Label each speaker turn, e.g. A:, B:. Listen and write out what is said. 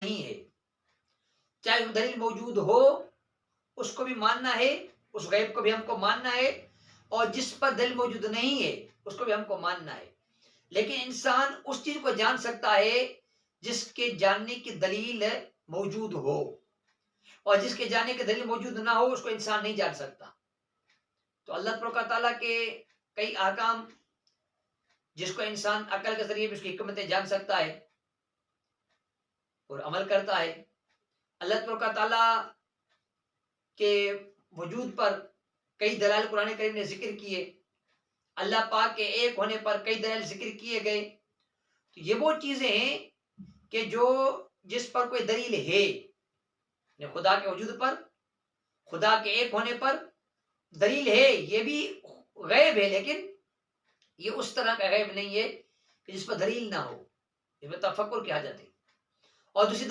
A: نہیں ہے، چاہے وہ دلیل موجود ہو اس کو بھی ماننا ہے، اس غیب کو بھی ہم کو ماننا ہے، اور جس پر دلیل موجود نہیں ہے اس کو بھی ہم کو ماننا ہے۔ لیکن انسان اس چیز کو جان سکتا ہے جس کے جاننے کی دلیل موجود ہو، اور جس کے جاننے کی دلیل موجود نہ ہو اس کو انسان نہیں جان سکتا۔ تو اللہ تبارک و تعالیٰ کے کئی احکام جس کو انسان عقل کے ذریعے بھی اس کی حکمتیں جان سکتا ہے اور عمل کرتا ہے۔ اللہ تبارک و تعالیٰ کے وجود پر کئی دلائل قرآن کریم نے ذکر کیے، اللہ پاک کے ایک ہونے پر کئی دلائل ذکر کیے گئے۔ تو یہ وہ چیزیں ہیں کہ جس پر کوئی دلیل ہے، یعنی خدا کے وجود پر، خدا کے ایک ہونے پر دلیل ہے، یہ بھی غیب ہے، لیکن یہ اس طرح کا غیب نہیں ہے کہ جس پر دلیل نہ ہو، اس میں تفکر کی حاجت ہے۔ اور دوسری